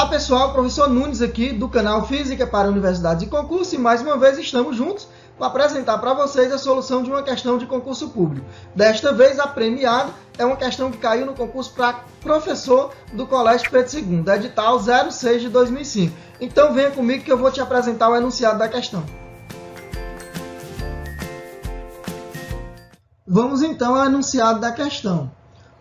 Olá pessoal, professor Nunes aqui do canal Física para Universidades e Concurso e mais uma vez estamos juntos para apresentar para vocês a solução de uma questão de concurso público. Desta vez a premiada é uma questão que caiu no concurso para professor do Colégio Pedro II, edital 06 de 2005. Então venha comigo que eu vou te apresentar o enunciado da questão. Vamos então ao enunciado da questão.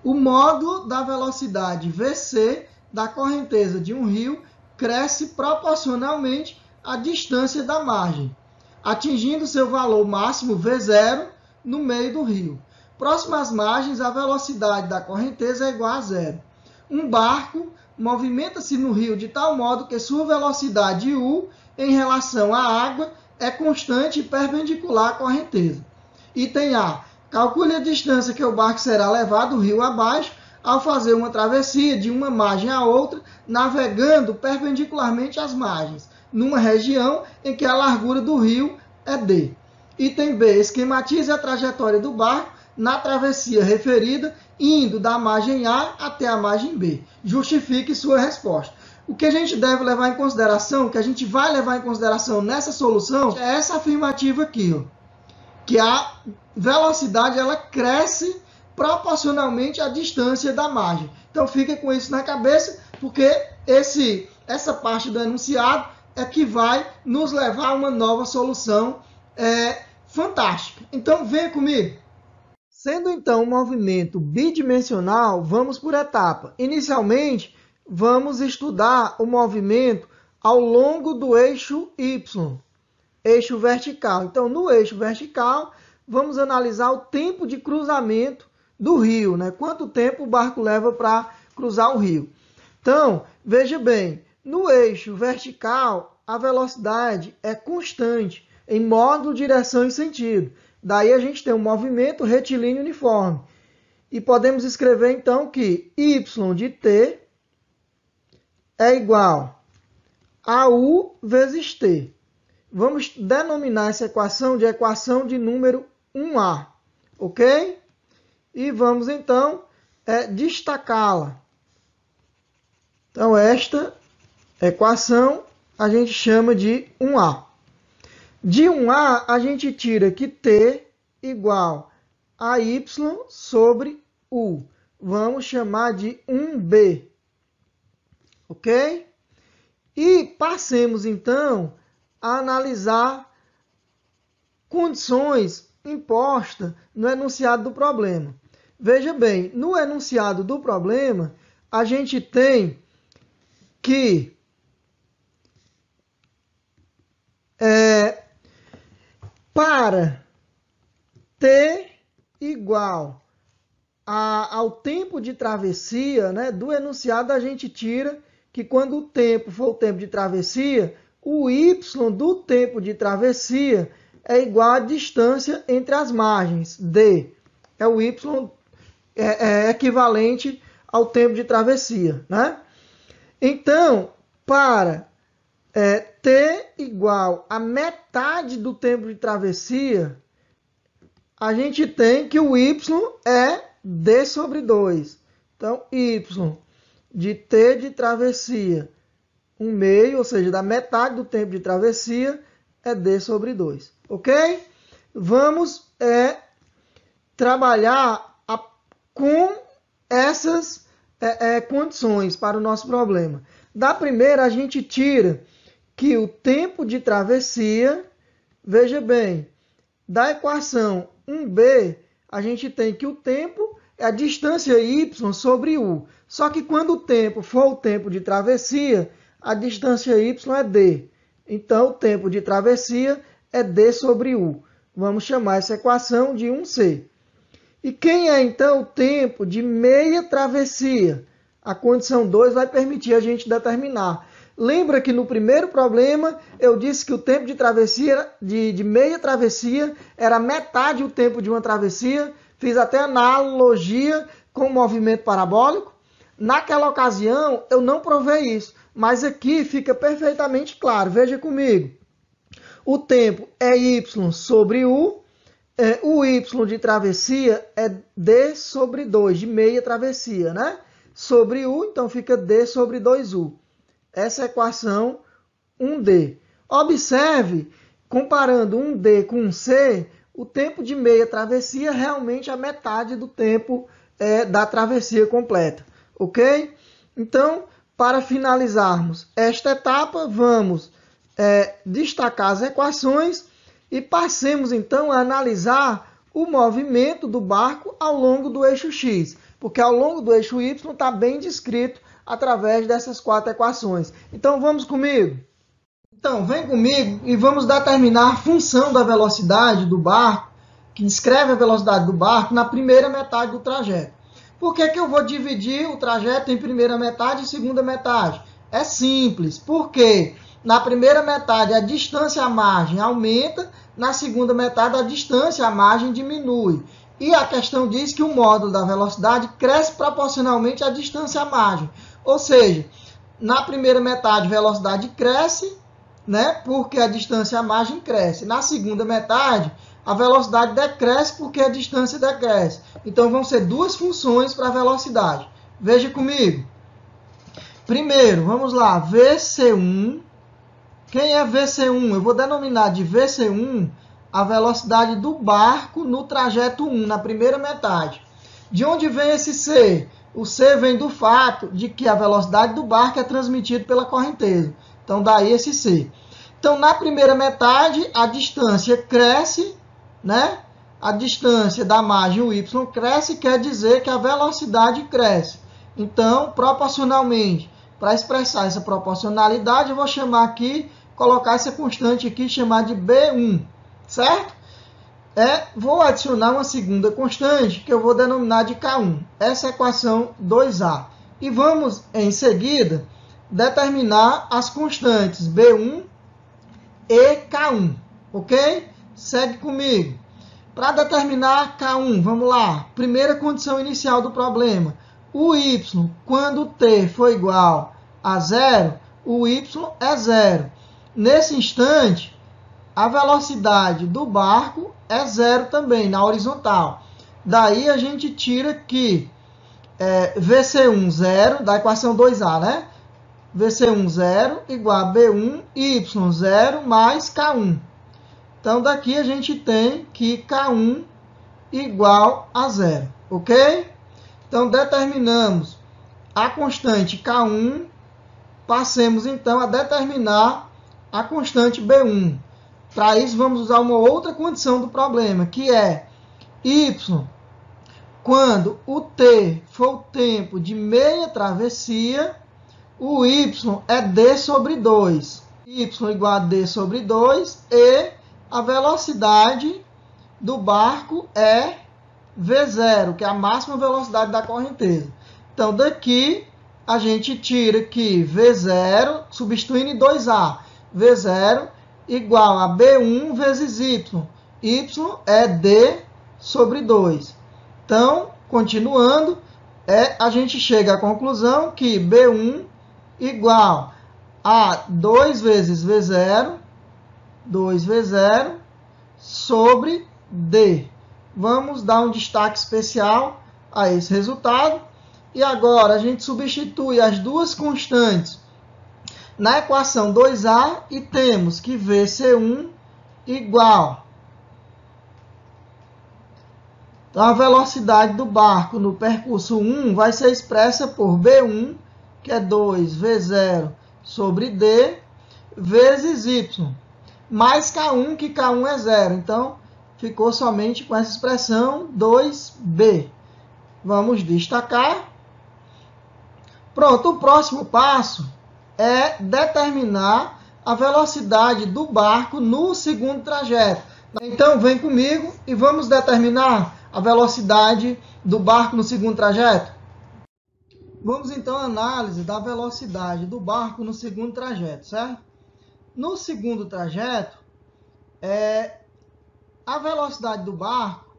O módulo da velocidade VC da correnteza de um rio cresce proporcionalmente à distância da margem, atingindo seu valor máximo V0 no meio do rio. Próximo às margens, a velocidade da correnteza é igual a zero. Um barco movimenta-se no rio de tal modo que sua velocidade U em relação à água é constante e perpendicular à correnteza. Item A. Calcule a distância que o barco será levado rio abaixo ao fazer uma travessia de uma margem à outra, navegando perpendicularmente às margens, numa região em que a largura do rio é D. Item B. Esquematize a trajetória do barco na travessia referida, indo da margem A até a margem B. Justifique sua resposta. O que a gente deve levar em consideração, o que a gente vai levar em consideração nessa solução, é essa afirmativa aqui, ó, que a velocidade ela cresce proporcionalmente à distância da margem. Então fica com isso na cabeça, porque essa parte do enunciado é que vai nos levar a uma nova solução fantástica. Então venha comigo. Sendo então um movimento bidimensional, vamos por etapa. Inicialmente, vamos estudar o movimento ao longo do eixo Y, eixo vertical. Então, no eixo vertical, vamos analisar o tempo de cruzamento do rio, né? Quanto tempo o barco leva para cruzar o rio. Então, veja bem, no eixo vertical, a velocidade é constante em módulo, direção e sentido. Daí a gente tem um movimento retilíneo uniforme. E podemos escrever então que y de t é igual a u vezes t. Vamos denominar essa equação de número 1A, ok? E vamos então destacá-la. Então esta equação a gente chama de 1A. De 1A a gente tira que t igual a y sobre u. Vamos chamar de 1B, ok? E passemos então a analisar condições impostas no enunciado do problema. Veja bem, no enunciado do problema, a gente tem que para t igual ao tempo de travessia, né, do enunciado a gente tira que quando o tempo for o tempo de travessia, o y do tempo de travessia é igual à distância entre as margens, d. É o y equivalente ao tempo de travessia, né? Então, para t igual a metade do tempo de travessia, a gente tem que o y é d sobre 2. Então, y de t de travessia, 1/2, ou seja, da metade do tempo de travessia, é d sobre 2. Ok? Vamos trabalhar com essas condições para o nosso problema. Da primeira, a gente tira que o tempo de travessia, veja bem, da equação 1b, a gente tem que o tempo é a distância y sobre u. Só que quando o tempo for o tempo de travessia, a distância y é d. Então, o tempo de travessia é d sobre u. Vamos chamar essa equação de 1c. E quem é, então, o tempo de meia travessia? A condição 2 vai permitir a gente determinar. Lembra que no primeiro problema eu disse que o tempo de travessia, de meia travessia, era metade o tempo de uma travessia? Fiz até analogia com o movimento parabólico. Naquela ocasião eu não provei isso, mas aqui fica perfeitamente claro. Veja comigo. O tempo é y sobre u. O y de travessia é d sobre 2, de meia travessia, né? Sobre u, então fica d sobre 2u. essa equação 1D. Observe, comparando 1D com 1C, o tempo de meia travessia realmente é a metade do tempo da travessia completa. Ok? Então, para finalizarmos esta etapa, vamos destacar as equações e passemos então a analisar o movimento do barco ao longo do eixo X, porque ao longo do eixo Y está bem descrito através dessas 4 equações. Então vamos comigo? Então vem comigo e vamos determinar a função da velocidade do barco, que descreve a velocidade do barco na primeira metade do trajeto. Por que eu vou dividir o trajeto em primeira metade e segunda metade? É simples, porque na primeira metade a distância à margem aumenta, na segunda metade a distância à margem diminui. E a questão diz que o módulo da velocidade cresce proporcionalmente à distância à margem. Ou seja, na primeira metade a velocidade cresce, né, porque a distância à margem cresce. Na segunda metade a velocidade decresce porque a distância decresce. Então vão ser duas funções para a velocidade. Veja comigo. Primeiro, vamos lá, VC1. Quem é VC1? Eu vou denominar de VC1 a velocidade do barco no trajeto 1, na primeira metade. De onde vem esse C? O C vem do fato de que a velocidade do barco é transmitida pela correnteza. Então, daí esse C. Então, na primeira metade, a distância cresce, né? A distância da margem, o Y, cresce, quer dizer que a velocidade cresce. Então, proporcionalmente, para expressar essa proporcionalidade, eu vou chamar aqui, colocar essa constante aqui, chamar de B1, certo? Vou adicionar uma segunda constante, que eu vou denominar de K1. Essa é a equação 2A. E vamos, em seguida, determinar as constantes B1 e K1, ok? Segue comigo. Para determinar K1, vamos lá. Primeira condição inicial do problema. O Y, quando t for igual a 0, o y é 0. Nesse instante, a velocidade do barco é 0 também, na horizontal. Daí a gente tira que VC1 0, da equação 2A, né? VC1 0 igual a B1, Y 0 mais K1. Então, daqui a gente tem que K1 igual a 0, ok? Então, determinamos a constante K1, passemos então a determinar a constante B1. Para isso, vamos usar uma outra condição do problema, que é Y, quando o t for o tempo de meia travessia, o y é d sobre 2. Y igual a d sobre 2 e a velocidade do barco é V0, que é a máxima velocidade da correnteza. Então, daqui a gente tira que V0, substituindo em 2A, V0 igual a B1 vezes Y. Y é D sobre 2. Então, continuando, a gente chega à conclusão que B1 igual a 2 vezes V0, 2V0 sobre D. Vamos dar um destaque especial a esse resultado. E agora a gente substitui as duas constantes na equação 2A e temos que VC1 igual a velocidade do barco no percurso 1 vai ser expressa por B1, que é 2V0 sobre D, vezes Y, mais K1, que K1 é 0. Então, ficou somente com essa expressão 2B. Vamos destacar. Pronto, o próximo passo é determinar a velocidade do barco no segundo trajeto. Então, vem comigo e vamos determinar a velocidade do barco no segundo trajeto. Vamos então à análise da velocidade do barco no segundo trajeto, certo? No segundo trajeto, a velocidade do barco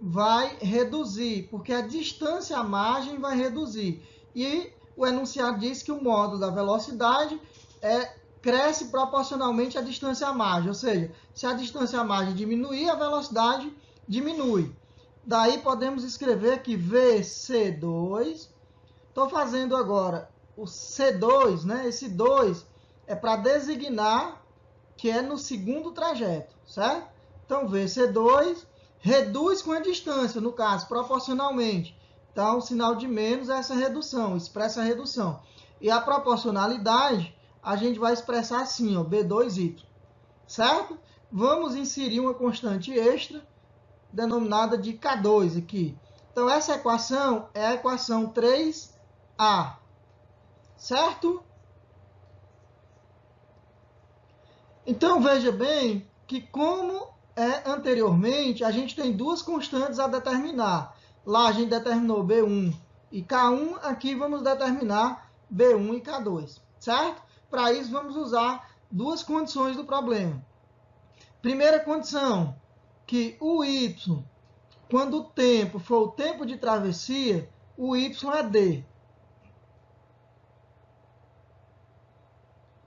vai reduzir, porque a distância à margem vai reduzir. E o enunciado diz que o módulo da velocidade cresce proporcionalmente à distância à margem. Ou seja, se a distância à margem diminuir, a velocidade diminui. Daí podemos escrever que VC2, estou fazendo agora o C2, né? Esse 2 é para designar que é no segundo trajeto, certo? Então, VC2 reduz com a distância, no caso, proporcionalmente. Então, o sinal de menos é essa redução, expressa a redução. E a proporcionalidade, a gente vai expressar assim, ó, B2Y, certo? Vamos inserir uma constante extra, denominada de K2 aqui. Então, essa equação é a equação 3A, certo? Então, veja bem que, como anteriormente, a gente tem duas constantes a determinar. Lá a gente determinou B1 e K1, aqui vamos determinar B1 e K2, certo? Para isso, vamos usar duas condições do problema. Primeira condição, que o Y, quando o tempo for o tempo de travessia, o Y é D.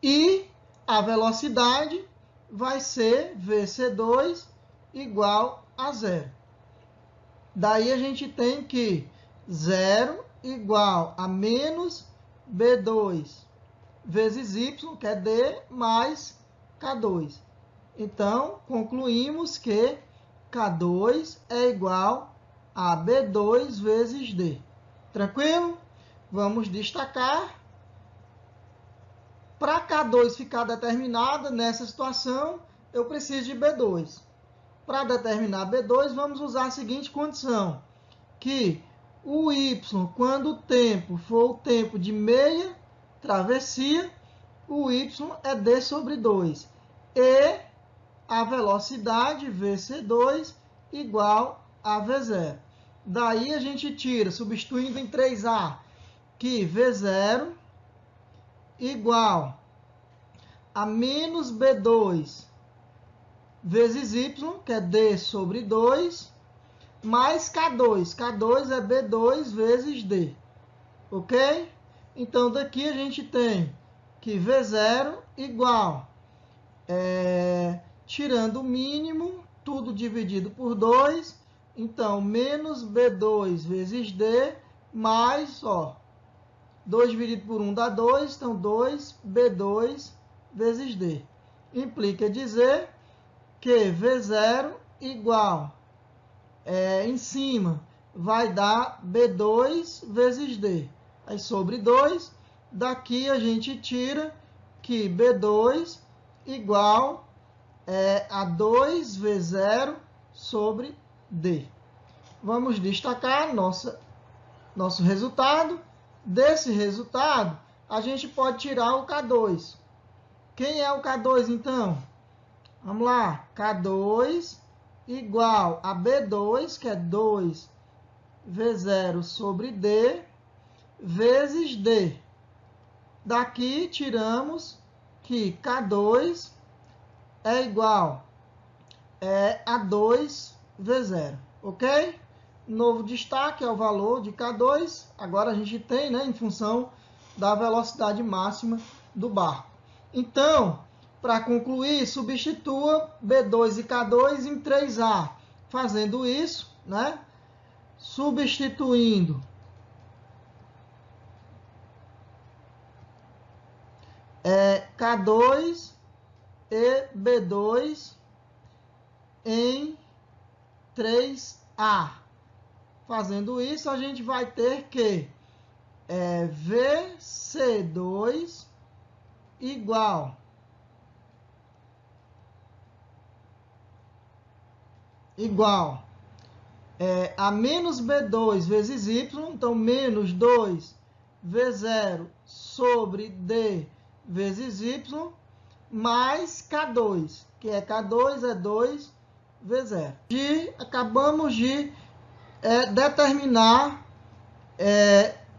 E a velocidade vai ser VC2 igual a 0. Daí a gente tem que 0 igual a menos B2 vezes Y, que é D, mais K2. Então, concluímos que K2 é igual a B2 vezes D. Tranquilo? Vamos destacar. Para K2 ficar determinada nessa situação, eu preciso de B2. Para determinar B2, vamos usar a seguinte condição, que o Y, quando o tempo for o tempo de meia travessia, o Y é D sobre 2. E a velocidade VC2 igual a V0. Daí a gente tira, substituindo em 3A, que V0 igual a menos B2 vezes Y, que é D sobre 2, mais K2. K2 é B2 vezes D. Ok? Então, daqui a gente tem que V0 igual, tirando o mínimo, tudo dividido por 2. Então, menos B2 vezes D, mais, 2 dividido por 1 dá 2, então 2B2 vezes D. Implica dizer que V0 igual, em cima, vai dar B2 vezes D. Aí sobre 2, daqui a gente tira que B2 igual a 2V0 sobre D. Vamos destacar nosso resultado. Desse resultado, a gente pode tirar o K2. Quem é o K2, então? Vamos lá. K2 igual a B2, que é 2V0 sobre D, vezes D. Daqui, tiramos que K2 é igual a 2V0. Ok? Novo destaque é o valor de K2. Agora a gente tem, em função da velocidade máxima do barco. Então, para concluir, substitua B2 e K2 em 3A. Fazendo isso, substituindo K2 e B2 em 3A. Fazendo isso, a gente vai ter que VC2 igual a menos B2 vezes Y, então menos 2V0 sobre D vezes Y, mais K2, que K2 é 2V0. Acabamos de determinar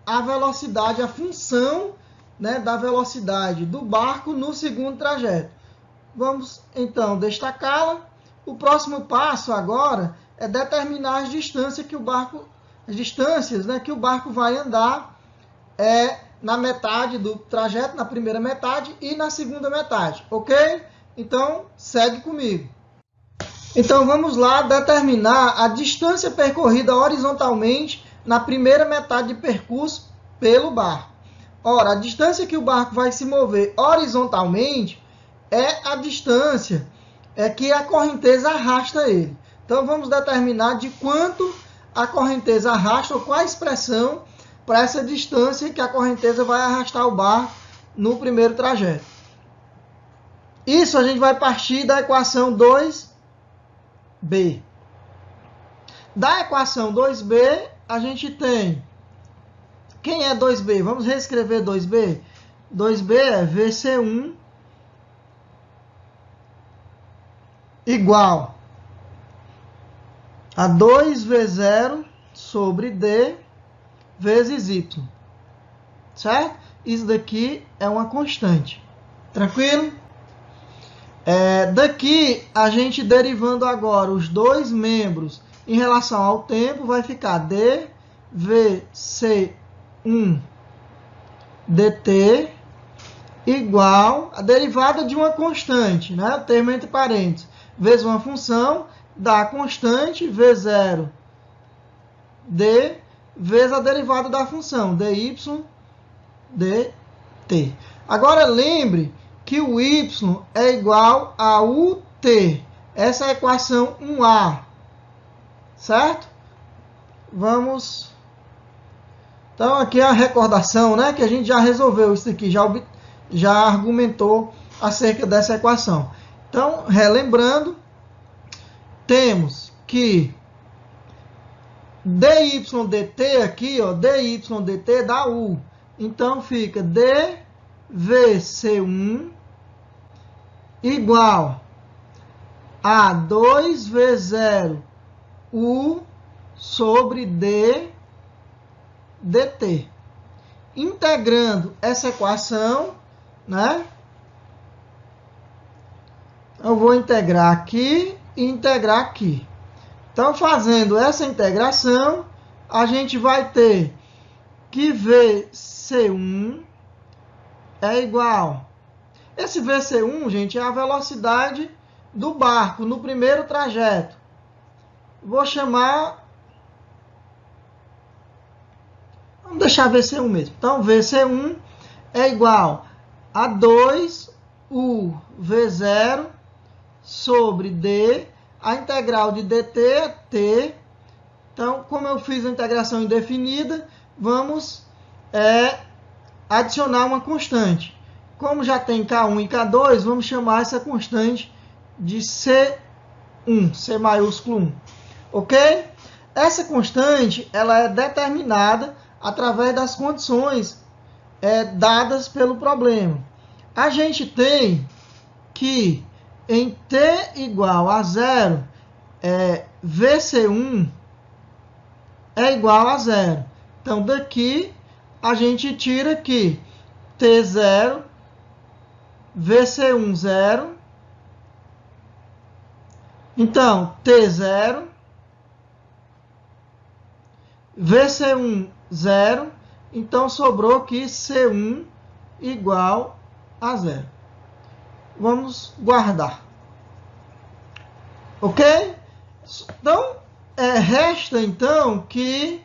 a velocidade, a função da velocidade do barco no segundo trajeto. Vamos então destacá-la. O próximo passo agora é determinar as distâncias que o barco vai andar na metade do trajeto, na primeira metade e na segunda metade, ok? Então, segue comigo. Então, vamos lá determinar a distância percorrida horizontalmente na primeira metade de percurso pelo barco. Ora, a distância que o barco vai se mover horizontalmente é a distância que a correnteza arrasta ele. Então, vamos determinar de quanto a correnteza arrasta, ou qual a expressão para essa distância que a correnteza vai arrastar o barco no primeiro trajeto. Isso a gente vai partir da equação 2b. Da equação 2b, a gente tem... Quem é 2b? Vamos reescrever 2b. 2b é VC1 igual a 2V0 sobre D vezes Y. Certo? Isso daqui é uma constante. Tranquilo? Daqui, a gente derivando agora os dois membros em relação ao tempo, vai ficar dVC1 dt igual a derivada de uma constante, né? O termo entre parênteses, vezes uma função da constante v0 d vezes a derivada da função dy dt. Agora lembre que o y é igual a ut. Essa é a equação 1a. Certo? Vamos... Então, aqui é a recordação, né? Que a gente já resolveu isso aqui, já argumentou acerca dessa equação. Então, relembrando, temos que dy dt aqui, ó, dy dt dá u. Então, fica dvc1 igual a 2v0 u sobre d dt. Integrando essa equação, né? Eu vou integrar aqui e integrar aqui. Então, fazendo essa integração, a gente vai ter que VC1 é igual. Esse VC1, gente, é a velocidade do barco no primeiro trajeto. Vou chamar... Vamos deixar VC1 mesmo. Então, VC1 é igual a 2uv0 sobre d. A integral de dt é t. Então, como eu fiz a integração indefinida, vamos adicionar uma constante. Como já tem K1 e K2, vamos chamar essa constante de C1, C maiúsculo 1. Ok? Essa constante ela é determinada através das condições dadas pelo problema. A gente tem que em t igual a 0, VC1 é igual a 0. Então, daqui a gente tira que T0, VC1 0. Então, T0, VC1 0. Então, sobrou aqui C1 igual a 0. Vamos guardar. Ok? Então, resta então que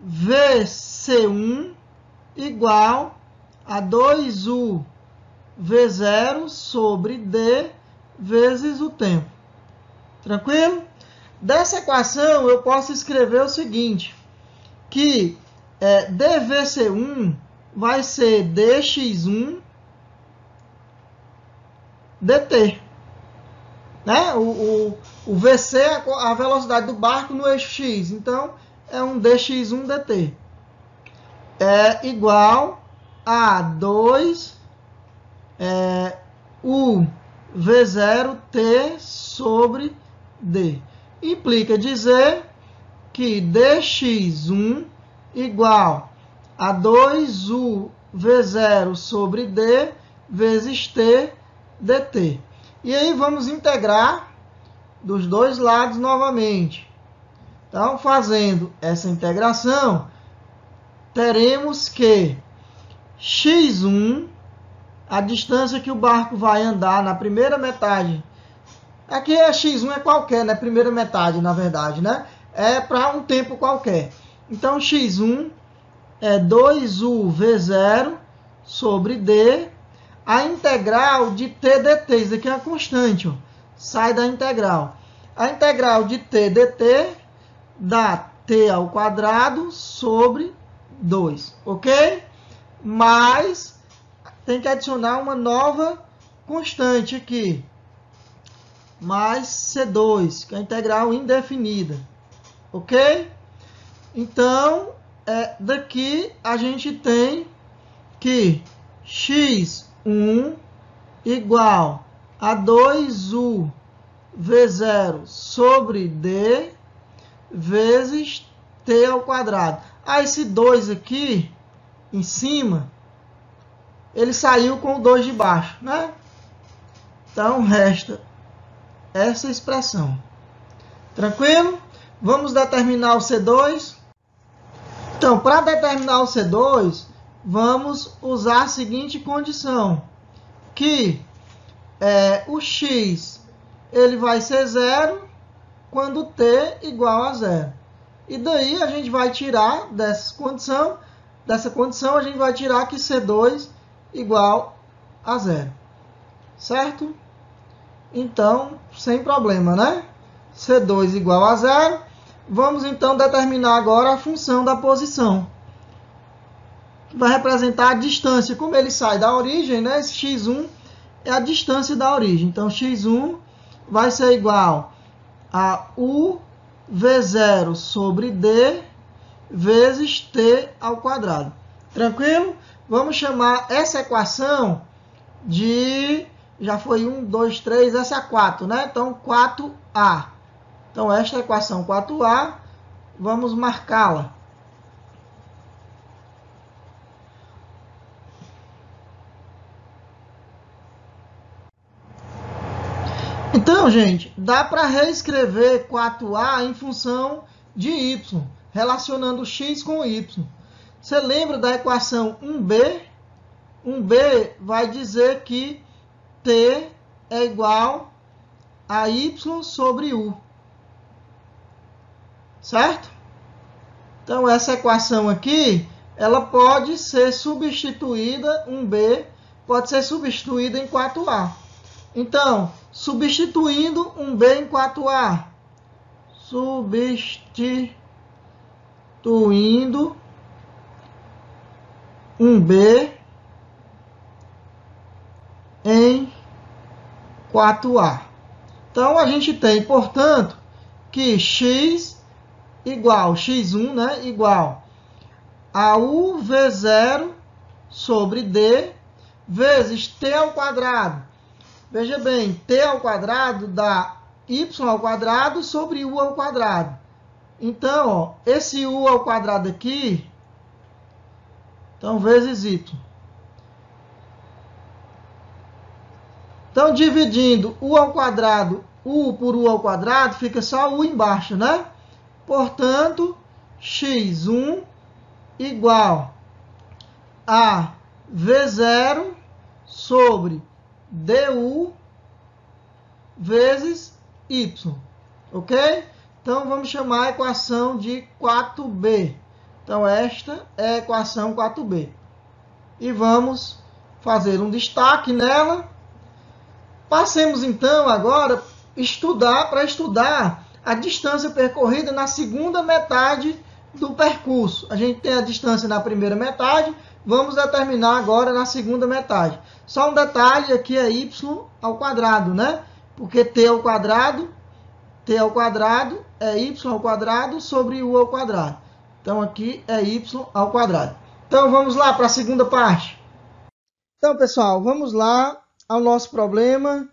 VC1 igual a 2u V0 sobre D vezes o tempo. Tranquilo? Dessa equação, eu posso escrever o seguinte, que dVC1 vai ser dx1 dt. Né? O VC é a velocidade do barco no eixo x. Então, é um dx1 dt. É igual a 2 u V0t sobre d. Implica dizer que dx1 igual a 2u V0 sobre d vezes t dt. E aí vamos integrar dos dois lados novamente. Então, fazendo essa integração, teremos que x1, a distância que o barco vai andar na primeira metade, aqui x1 é qualquer, né? Primeira metade, na verdade, né? É para um tempo qualquer. Então, x1 é 2u V0 sobre D, a integral de t dt. Isso aqui é uma constante, ó. Sai da integral. A integral de t dt dá t ao quadrado sobre 2, ok? Mas tem que adicionar uma nova constante aqui, mais C2, que é a integral indefinida, ok? Então, daqui a gente tem que x1 igual a 2u V0 sobre D vezes t ao quadrado. Esse 2 aqui em cima, ele saiu com o 2 de baixo, né? Então, resta essa expressão. Tranquilo? Vamos determinar o C2. Então, para determinar o C2, vamos usar a seguinte condição, que o x ele vai ser 0 quando t igual a 0. E daí a gente vai tirar dessa condição a gente vai tirar que C2 igual a 0. Certo? Então, sem problema, né? C2 igual a 0. Vamos então determinar agora a função da posição. Vai representar a distância. Como ele sai da origem, né? Esse x1 é a distância da origem. Então, x1 vai ser igual a u V0 sobre D vezes t ao quadrado. Tranquilo? Vamos chamar essa equação de... Já foi 1, 2, 3, essa é 4, né? Então, 4A. Então, esta equação 4A, vamos marcá-la. Então, gente, dá para reescrever 4A em função de y, relacionando x com y. Você lembra da equação 1b? 1b vai dizer que t é igual a y sobre u. Certo? Então, essa equação aqui, ela pode ser substituída, 1b, pode ser substituída em 4a. Então, substituindo 1b em 4a, substituindo 1b em 4a. Então, a gente tem, portanto, que x igual, x1, né, igual a u V0 sobre D vezes t ao quadrado. Veja bem, t ao quadrado dá y ao quadrado sobre u ao quadrado. Então, ó, esse u ao quadrado aqui, então, vezes y. Então, dividindo u ao quadrado, u por u ao quadrado, fica só u embaixo, né? Portanto, x1 igual a V0 sobre du vezes y, ok? Então, vamos chamar a equação de 4b. Então, esta é a equação 4b. E vamos fazer um destaque nela. Passemos, então, agora para estudar a distância percorrida na segunda metade do percurso. A gente tem a distância na primeira metade, vamos determinar agora na segunda metade. Só um detalhe, aqui é y ao quadrado, né? Porque t ao quadrado é y ao quadrado sobre u ao quadrado. Então, aqui é y ao quadrado. Então, vamos lá para a segunda parte. Então, pessoal, vamos lá ao nosso problema.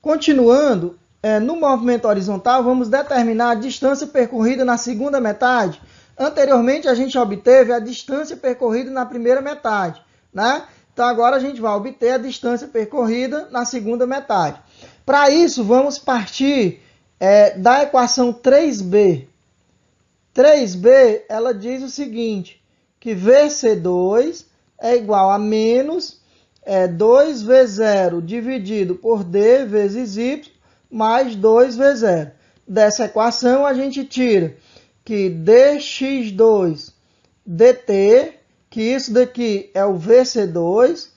Continuando, no movimento horizontal, vamos determinar a distância percorrida na segunda metade. Anteriormente, a gente obteve a distância percorrida na primeira metade, né? Então, agora a gente vai obter a distância percorrida na segunda metade. Para isso, vamos partir da equação 3b. 3b, ela diz o seguinte, que VC2 é igual a menos 2V0 dividido por D vezes Y mais 2V0. Dessa equação, a gente tira que dx2 dt, que isso daqui é o VC2,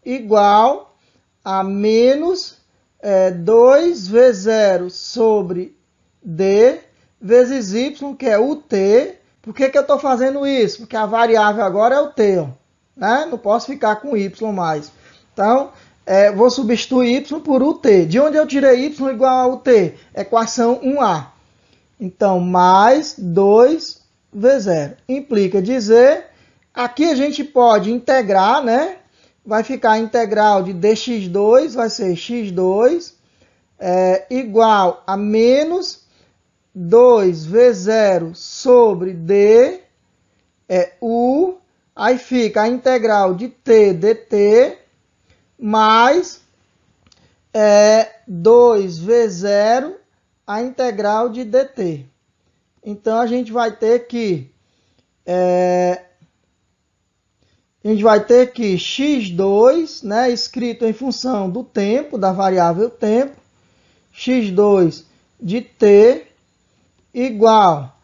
igual a menos 2V0 sobre D vezes Y, que é o T. Por que eu estou fazendo isso? Porque a variável agora é o T, ó, né? Não posso ficar com Y mais. Então, vou substituir Y por UT. De onde eu tirei Y igual a UT? Equação 1A. Então, mais 2V0. Implica dizer, aqui a gente pode integrar, né? Vai ficar a integral de dx2, vai ser x2, igual a menos 2V0 sobre D, U, aí fica a integral de T dt, mais 2V0, a integral de dt. Então, a gente vai ter que x2, né, escrito em função do tempo, da variável tempo, x2 de t igual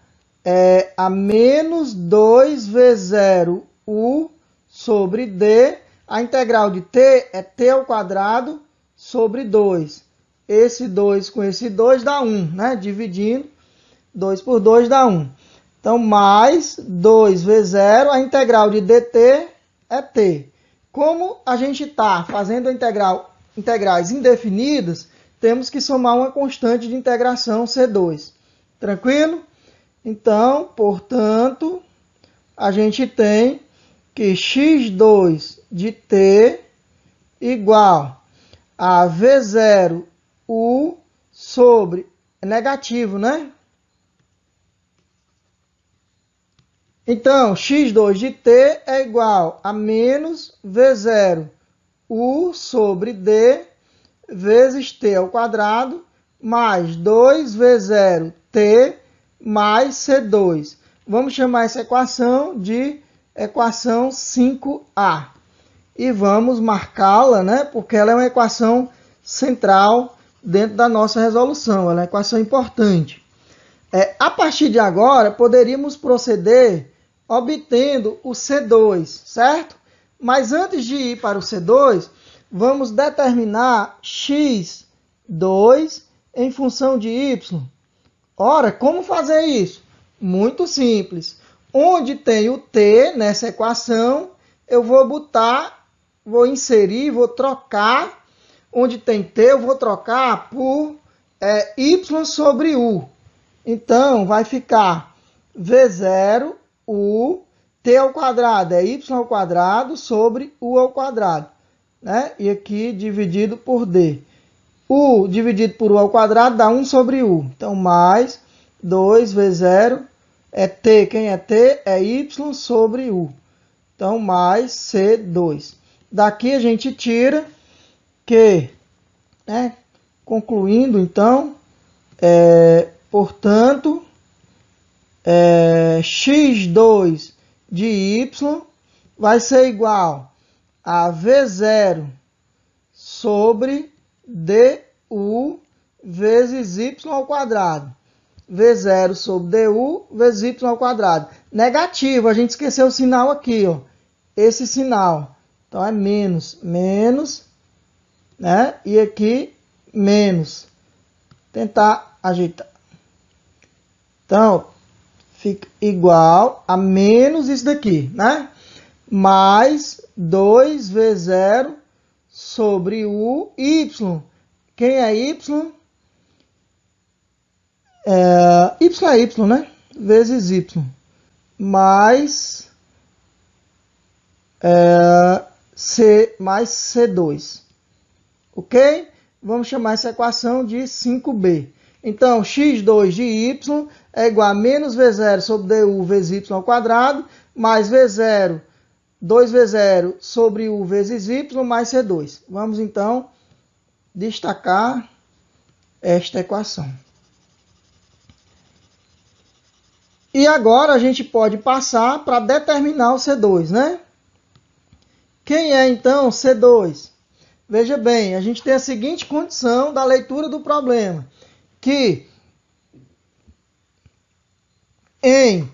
a menos 2V0 u sobre d. A integral de t é t ao quadrado sobre 2. Esse 2 com esse 2 dá 1, né? Dividindo, 2 por 2 dá 1. Então, mais 2V0, a integral de dt é t. Como a gente está fazendo integrais indefinidas, temos que somar uma constante de integração C2. Tranquilo? Então, portanto, a gente tem que x2 de t igual a V0 u sobre, negativo, né? Então, x2 de t é igual a menos V0 u sobre d vezes t ao quadrado mais 2V0 t mais C2. Vamos chamar essa equação de equação 5A. E vamos marcá-la, né? Porque ela é uma equação central dentro da nossa resolução. Ela é uma equação importante. A partir de agora, poderíamos proceder obtendo o C2, certo? Mas antes de ir para o C2, vamos determinar x2 em função de y. Ora, como fazer isso? Muito simples. Onde tem o t nessa equação, eu vou inserir, vou trocar. Onde tem t, eu vou trocar por y sobre u. Então, vai ficar V0, u, t ao quadrado é y ao quadrado sobre u ao quadrado, né? E aqui dividido por d. U dividido por u ao quadrado dá 1 sobre u. Então, mais 2V0 é t. Quem é t? É y sobre u. Então, mais C2. Daqui a gente tira que, né, concluindo, então, portanto, x2 de y vai ser igual a V0 sobre du vezes y ao quadrado. V0 sobre du vezes y ao quadrado. Negativo, a gente esqueceu o sinal aqui, ó. Esse sinal. Então, é menos, né? E aqui, menos. Tentar ajeitar. Então, fica igual a menos isso daqui, né? Mais 2V0 sobre o y. Quem é y? Y é y, né? Vezes y. Mais mais C2. Ok? Vamos chamar essa equação de 5b. Então, x2 de y é igual a menos V0 sobre du vezes y ao quadrado, mais V0, 2V0 sobre u vezes y, mais C2. Vamos, então, destacar esta equação. E agora a gente pode passar para determinar o C2, né? Quem é, então, C2? Veja bem, a gente tem a seguinte condição da leitura do problema, que em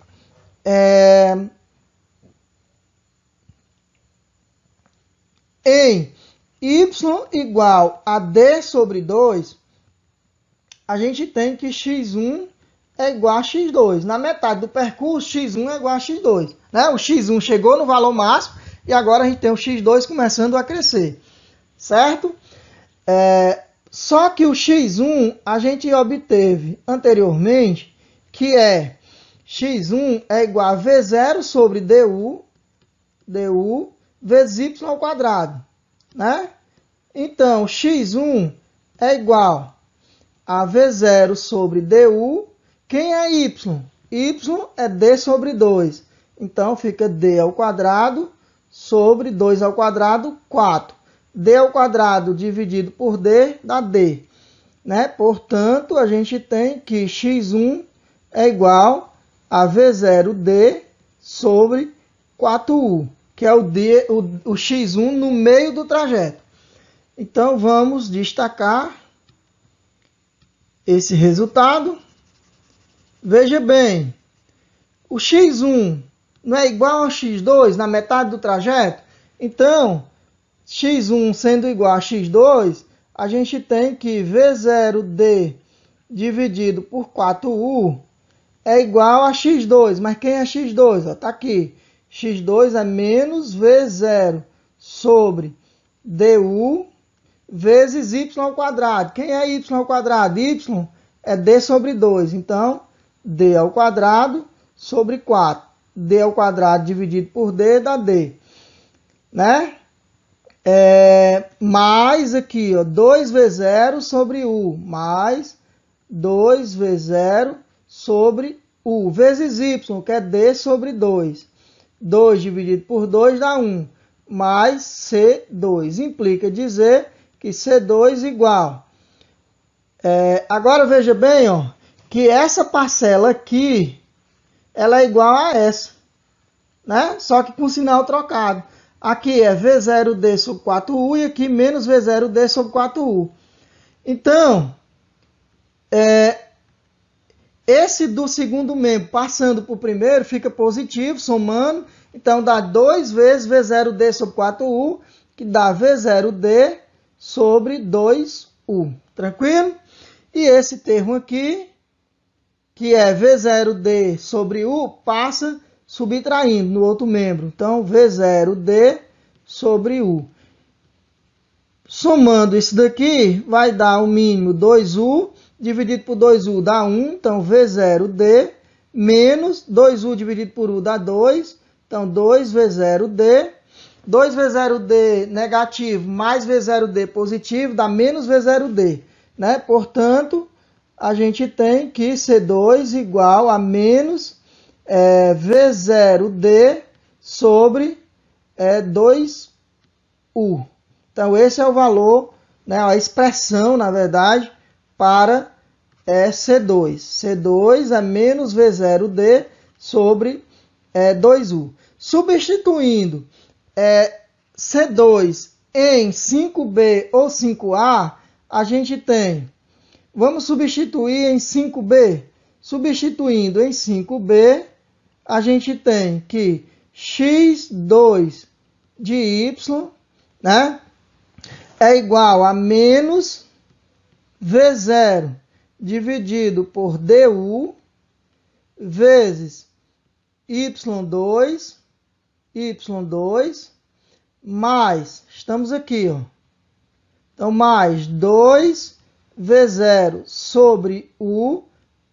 y igual a d sobre 2, a gente tem que x1 é igual a x2. Na metade do percurso, x1 é igual a x2. Né? O x1 chegou no valor máximo e agora a gente tem o x2 começando a crescer. Certo? Só que o x1 a gente obteve anteriormente, que é x1 é igual a v0 sobre du vezes y ao quadrado. Né? Então, x1 é igual a v0 sobre du. Quem é y? Y é d sobre 2. Então, fica d ao quadrado sobre 2 ao quadrado, 4. D ao quadrado dividido por d dá d. Né? Portanto, a gente tem que x1 é igual a v0d sobre 4u, que é o x1 no meio do trajeto. Então, vamos destacar esse resultado. Veja bem, o x1 não é igual ao x2 na metade do trajeto? Então, x1 sendo igual a x2, a gente tem que v0d dividido por 4u é igual a x2. Mas quem é x2? Está aqui. x2 é menos v0 sobre du vezes y ao quadrado. Quem é y ao quadrado? Y é d sobre 2. Então, d ao quadrado sobre 4. d ao quadrado dividido por d dá d. Né? Mais aqui, ó, 2v0 sobre u, mais 2v0 sobre u, vezes y, que é d sobre 2. 2 dividido por 2 dá 1, mais C2. Implica dizer que C2 igual. Agora veja bem, ó, que essa parcela aqui, ela é igual a essa, né? Só que com sinal trocado. Aqui é V0D sobre 4U e aqui menos V0D sobre 4U. Então, esse do segundo membro passando para o primeiro fica positivo, somando. Então, dá 2 vezes V0D sobre 4U, que dá V0D sobre 2U. Tranquilo? E esse termo aqui, que é V0D sobre U, passa subtraindo no outro membro. Então, V0D sobre U. Somando isso daqui, vai dar o mínimo 2U, dividido por 2U dá 1. Então, V0D menos 2U dividido por U dá 2. Então, 2V0D. 2V0D negativo mais V0D positivo dá menos V0D. Né? Portanto, a gente tem que C2 igual a menos V0D sobre 2U. Então, esse é o valor, né, a expressão, na verdade, para C2. C2 é menos V0D sobre 2U. Substituindo C2 em 5B ou 5A, a gente tem, vamos substituir em 5B. Substituindo em 5B, a gente tem que x2 de y, né, é igual a menos V0 dividido por du vezes y2 mais, estamos aqui, ó. Então, mais 2V0 sobre u,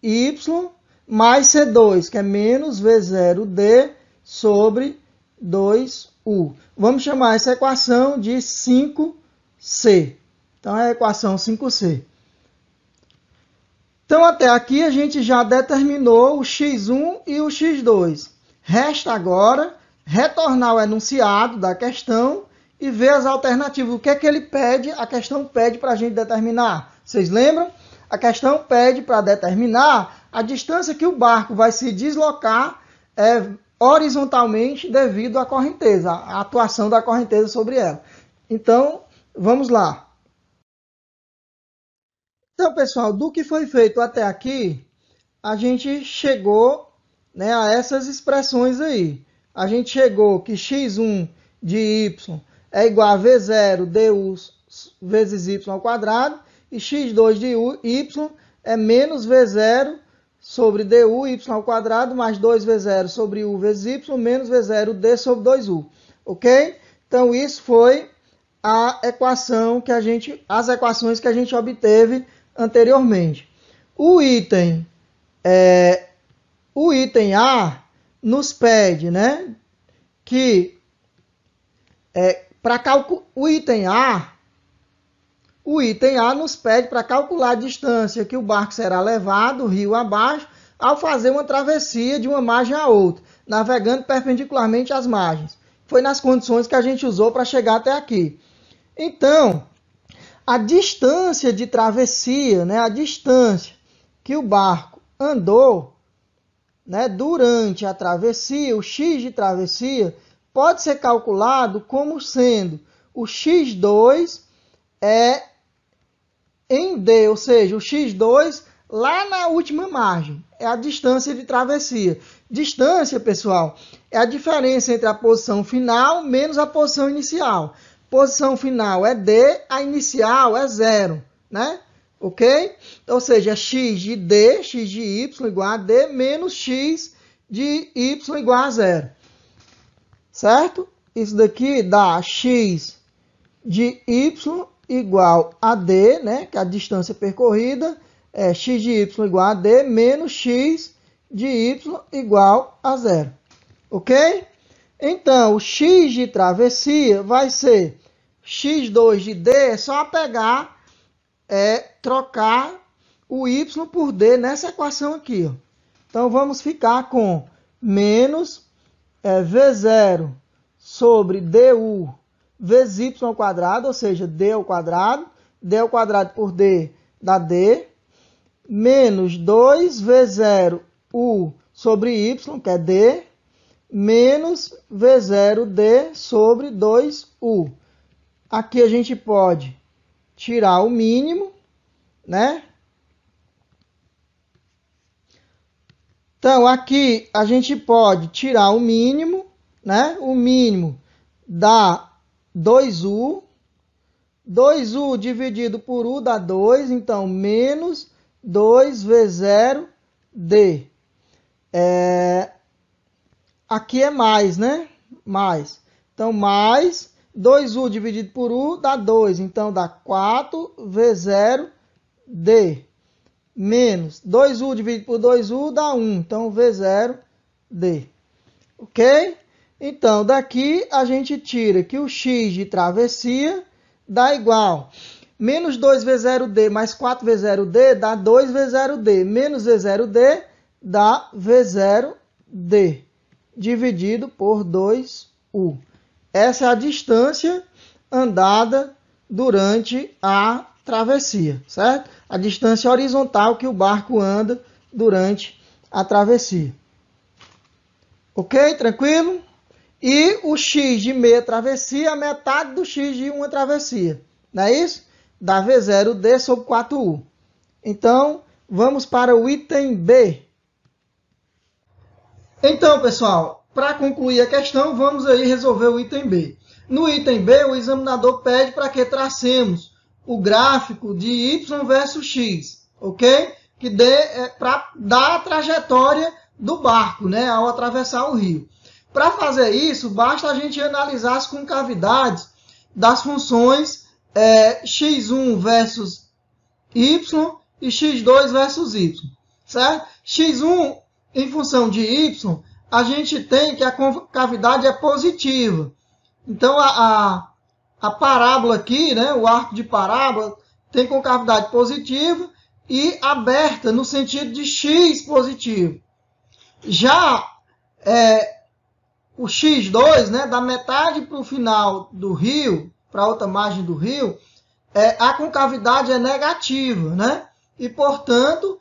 y, mais C2, que é menos V0D sobre 2U. Vamos chamar essa equação de 5C. Então, é a equação 5C. Então, até aqui a gente já determinou o x1 e o x2. Resta agora retornar o enunciado da questão e ver as alternativas. O que é que ele pede? A questão pede para a gente determinar. Vocês lembram? A questão pede para determinar a distância que o barco vai se deslocar horizontalmente devido à correnteza, à atuação da correnteza sobre ela. Então, vamos lá. Então, pessoal, do que foi feito até aqui, a gente chegou né, a essas expressões aí. A gente chegou que x1 de y é igual a v0 du vezes y ao quadrado, e x2 de y é menos v0 sobre du y ao quadrado mais 2v0 sobre u vezes y menos v0 d sobre 2u. Ok? Então isso foi as equações que a gente obteve anteriormente. O item A nos pede, né, que o item A nos pede para calcular a distância que o barco será levado rio abaixo ao fazer uma travessia de uma margem a outra, navegando perpendicularmente às margens. Foi nas condições que a gente usou para chegar até aqui. Então, a distância de travessia, né, a distância que o barco andou, né, durante a travessia, o x de travessia, pode ser calculado como sendo o x2 em D, ou seja, o x2 lá na última margem. É a distância de travessia. Distância, pessoal, é a diferença entre a posição final menos a posição inicial. Posição final é D, a inicial é 0, né? Ok? Ou seja, x de D, x de y igual a D, menos x de y igual a 0. Certo? Isso daqui dá x de y igual a D, né? Que é a distância percorrida, é x de y igual a D, menos x de y igual a 0. Ok? Então, o x de travessia vai ser x2 de D, é só pegar, trocar o y por D nessa equação aqui. Ó. Então, vamos ficar com menos V0 sobre DU vezes y ao quadrado, ou seja, D ao quadrado por D dá D, menos 2V0 U sobre Y, que é D, menos V0D sobre 2U. Aqui a gente pode tirar o mínimo, né? Então, aqui a gente pode tirar o mínimo, né? O mínimo dá 2U. 2U dividido por U dá 2, então menos 2V0D. Aqui é mais, né? Mais. Então, mais 2U dividido por U dá 2, então dá 4V0D. Menos 2U dividido por 2U dá 1, então V0D. Ok? Então, daqui a gente tira que o x de travessia dá igual menos 2V0D mais 4V0D dá 2V0D. Menos V0D dá V0D, dividido por 2U. Essa é a distância andada durante a travessia, certo? A distância horizontal que o barco anda durante a travessia. Ok? Tranquilo? E o x de meia travessia é metade do x de uma travessia. Não é isso? Dá V0D sobre 4U. Então, vamos para o item B. Então, pessoal, para concluir a questão, vamos aí resolver o item B. No item B, o examinador pede para que tracemos o gráfico de y versus x, ok? Que dê para dar a trajetória do barco, né, ao atravessar o rio. Para fazer isso, basta a gente analisar as concavidades das funções x1 versus y e x2 versus y, certo? x1 em função de y, a gente tem que a concavidade é positiva. Então, a parábola aqui, né, o arco de parábola, tem concavidade positiva e aberta no sentido de x positivo. Já o x2, né, da metade para o final do rio, para a outra margem do rio, a concavidade é negativa, né? E, portanto,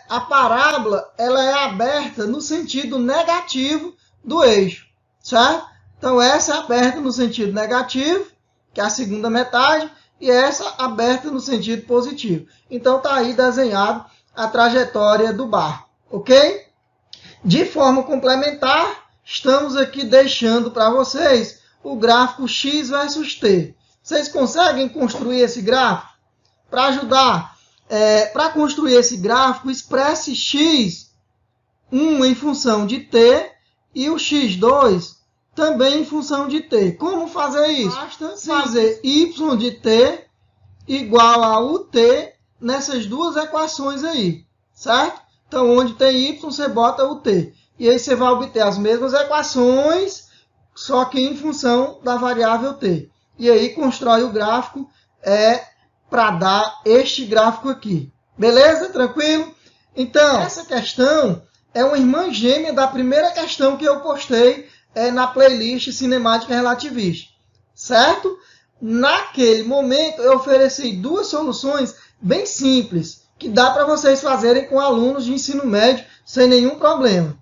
a parábola ela é aberta no sentido negativo do eixo, certo? Então, essa é aberta no sentido negativo, que é a segunda metade, e essa aberta no sentido positivo. Então, está aí desenhado a trajetória do barco, ok? De forma complementar, estamos aqui deixando para vocês o gráfico x versus t. Vocês conseguem construir esse gráfico? Para ajudar, para construir esse gráfico, expresse x1 em função de t e o x2 também em função de t. Como fazer isso? Basta fazer y de t igual a ut nessas duas equações aí, certo? Então, onde tem y, você bota ut. E aí você vai obter as mesmas equações, só que em função da variável t. E aí constrói o gráfico para dar este gráfico aqui. Beleza? Tranquilo? Então, essa questão é uma irmã gêmea da primeira questão que eu postei na playlist Cinemática Relativista. Certo? Naquele momento, eu ofereci duas soluções bem simples, que dá para vocês fazerem com alunos de ensino médio sem nenhum problema.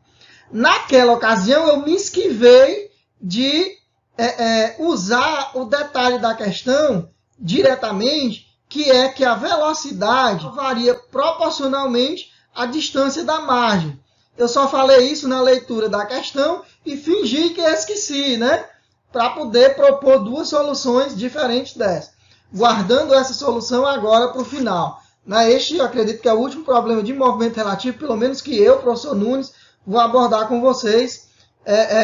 Naquela ocasião, eu me esquivei de usar o detalhe da questão diretamente, que é que a velocidade varia proporcionalmente à distância da margem. Eu só falei isso na leitura da questão e fingi que esqueci, né? Para poder propor duas soluções diferentes dessa. Guardando essa solução agora para o final. Este, eu acredito que é o último problema de movimento relativo, pelo menos que eu, professor Nunes, vou abordar com vocês,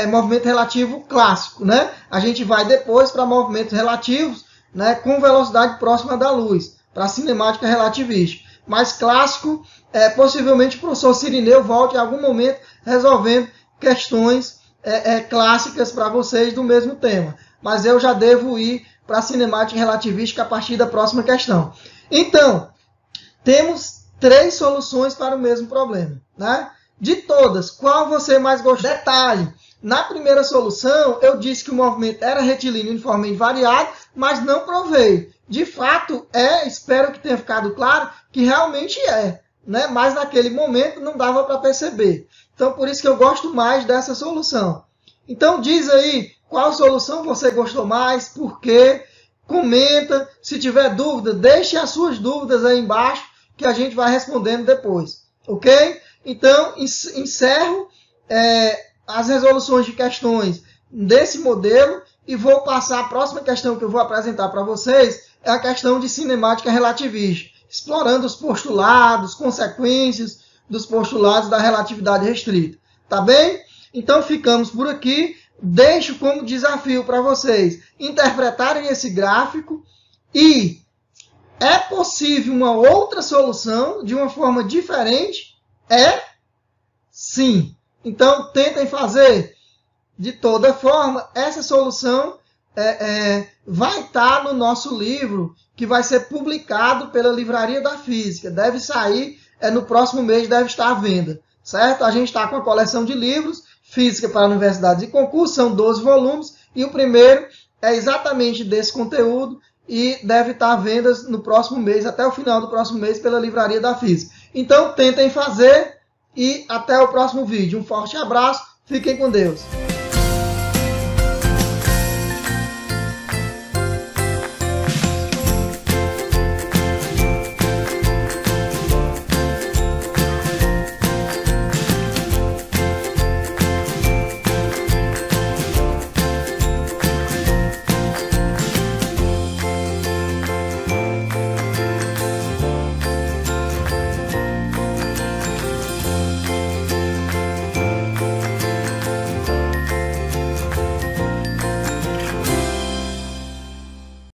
movimento relativo clássico, né? A gente vai depois para movimentos relativos, né, com velocidade próxima da luz, para cinemática relativista. Mas clássico, possivelmente o professor Cirineu volte em algum momento resolvendo questões clássicas para vocês do mesmo tema. Mas eu já devo ir para a cinemática relativística a partir da próxima questão. Então, temos três soluções para o mesmo problema, né? De todas, qual você mais gostou? Detalhe, na primeira solução eu disse que o movimento era retilíneo uniformemente variado, mas não provei. De fato, espero que tenha ficado claro que realmente né? Mas naquele momento não dava para perceber. Então, por isso que eu gosto mais dessa solução. Então, diz aí qual solução você gostou mais, por quê, comenta. Se tiver dúvida, deixe as suas dúvidas aí embaixo, que a gente vai respondendo depois. Ok? Então, encerro as resoluções de questões desse modelo e vou passar a próxima questão que eu vou apresentar para vocês, é a questão de cinemática relativista, explorando os postulados, consequências dos postulados da relatividade restrita. Tá bem? Então, ficamos por aqui. Deixo como desafio para vocês interpretarem esse gráfico e é possível uma outra solução de uma forma diferente? Sim. Então, tentem fazer. De toda forma, essa solução vai estar no nosso livro, que vai ser publicado pela Livraria da Física. Deve sair, no próximo mês deve estar à venda. Certo? A gente está com a coleção de livros, Física para Universidades e Concursos, são 12 volumes, e o primeiro é exatamente desse conteúdo, e deve estar à venda no próximo mês, até o final do próximo mês, pela Livraria da Física. Então, tentem fazer e até o próximo vídeo. Um forte abraço, fiquem com Deus.